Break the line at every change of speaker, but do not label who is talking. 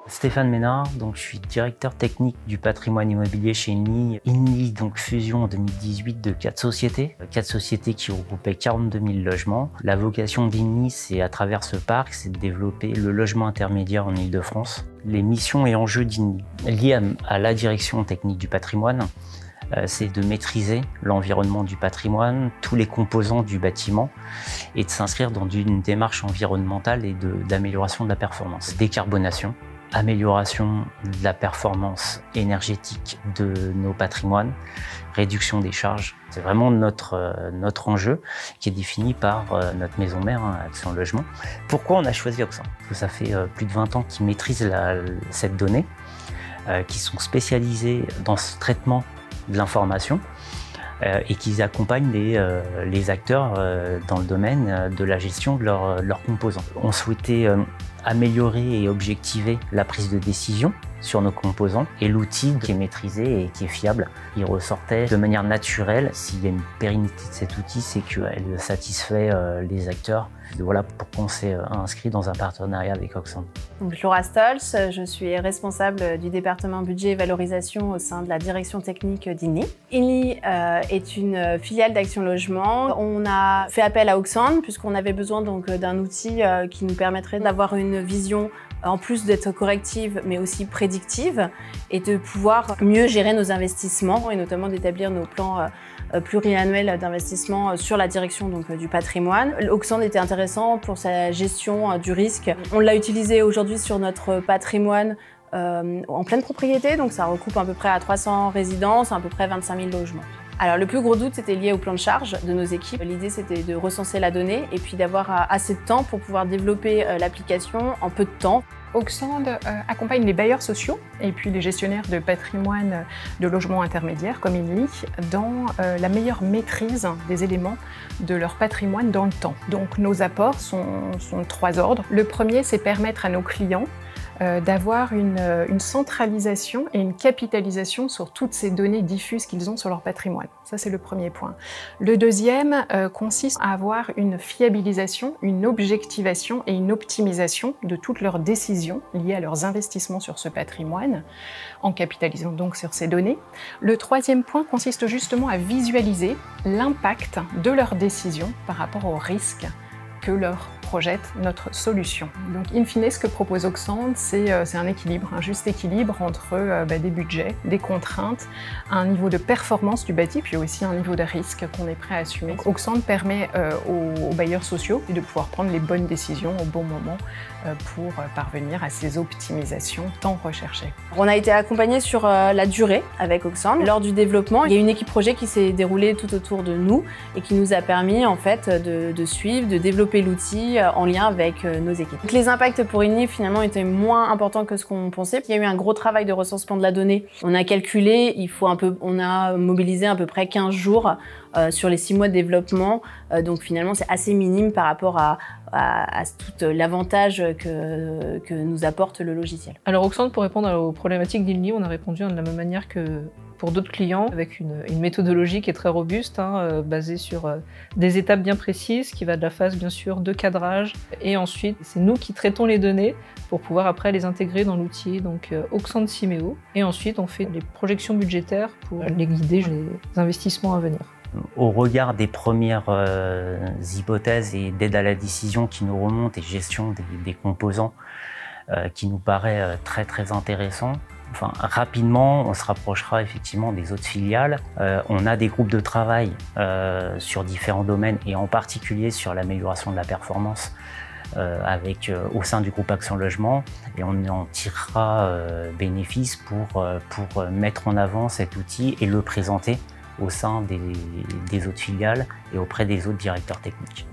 Stéphane Ménard, donc je suis directeur technique du patrimoine immobilier chez INLI. INLI, donc fusion en 2018 de 4 sociétés qui regroupaient 42 000 logements. La vocation d'INLI, c'est à travers ce parc, c'est de développer le logement intermédiaire en Île-de-France. Les missions et enjeux d'INLI liés à la direction technique du patrimoine, c'est de maîtriser l'environnement du patrimoine, tous les composants du bâtiment et de s'inscrire dans une démarche environnementale et d'amélioration de la performance. Décarbonation, amélioration de la performance énergétique de nos patrimoines, réduction des charges. C'est vraiment notre enjeu qui est défini par notre maison mère, Action Logement. Pourquoi on a choisi Auxan? Parce que ça fait plus de 20 ans qu'ils maîtrisent cette donnée, qui sont spécialisés dans ce traitement de l'information et qu'ils accompagnent les acteurs dans le domaine de la gestion de leurs composants. On souhaitait améliorer et objectiver la prise de décision sur nos composants et l'outil qui est maîtrisé et qui est fiable. Il ressortait de manière naturelle, s'il y a une pérennité de cet outil, c'est qu'elle satisfait les acteurs. Voilà pourquoi on s'est inscrit dans un partenariat avec Auxan.
Donc, Laura Stolz, je suis responsable du département budget et valorisation au sein de la direction technique d'INLI. INLI est une filiale d'Action Logement. On a fait appel à Auxan puisqu'on avait besoin d'un outil qui nous permettrait d'avoir une vision en plus d'être corrective, mais aussi prédictive, et de pouvoir mieux gérer nos investissements et notamment d'établir nos plans pluriannuels d'investissement sur la direction du patrimoine. Auxan était intéressant pour sa gestion du risque. On l'a utilisé aujourd'hui sur notre patrimoine en pleine propriété, donc ça recoupe à peu près à 300 résidences, à peu près 25 000 logements. Alors le plus gros doute, c'était lié au plan de charge de nos équipes. L'idée, c'était de recenser la donnée et puis d'avoir assez de temps pour pouvoir développer l'application en peu de temps.
Auxan accompagne les bailleurs sociaux et puis les gestionnaires de patrimoine de logements intermédiaires comme INLI dans la meilleure maîtrise des éléments de leur patrimoine dans le temps. Donc nos apports sont de 3 ordres. Le premier, c'est permettre à nos clients d'avoir une centralisation et une capitalisation sur toutes ces données diffuses qu'ils ont sur leur patrimoine. Ça, c'est le premier point. Le deuxième consiste à avoir une fiabilisation, une objectivation et une optimisation de toutes leurs décisions liées à leurs investissements sur ce patrimoine, en capitalisant donc sur ces données. Le troisième point consiste justement à visualiser l'impact de leurs décisions par rapport aux risques que leur projette notre solution. Donc, in fine, ce que propose Auxan, c'est un équilibre, un juste équilibre entre des budgets, des contraintes, un niveau de performance du bâti, puis aussi un niveau de risque qu'on est prêt à assumer. Donc, Auxan permet aux bailleurs sociaux de pouvoir prendre les bonnes décisions au bon moment pour parvenir à ces optimisations tant recherchées.
On a été accompagné sur la durée avec Auxan. Lors du développement, il y a une équipe projet qui s'est déroulée tout autour de nous et qui nous a permis en fait de suivre, de développer l'outil en lien avec nos équipes. Donc, les impacts pour INLI finalement étaient moins importants que ce qu'on pensait. Il y a eu un gros travail de recensement de la donnée. On a calculé, on a mobilisé à peu près 15 jours sur les 6 mois de développement. Donc finalement, c'est assez minime par rapport à tout l'avantage que nous apporte le logiciel.
Alors Auxan, pour répondre aux problématiques d'INLI, on a répondu de la même manière que pour d'autres clients, avec une méthodologie qui est très robuste, basée sur des étapes bien précises, qui va de la phase bien sûr de cadrage, et ensuite c'est nous qui traitons les données pour pouvoir après les intégrer dans l'outil, donc Auxan de Simeo, et ensuite on fait des projections budgétaires pour les guider les investissements à venir.
Au regard des premières hypothèses et d'aide à la décision qui nous remontent et gestion des composants qui nous paraît très intéressant, enfin, rapidement, on se rapprochera effectivement des autres filiales. On a des groupes de travail sur différents domaines et en particulier sur l'amélioration de la performance au sein du groupe Action Logement, et on en tirera bénéfice pour mettre en avant cet outil et le présenter au sein des autres filiales et auprès des autres directeurs techniques.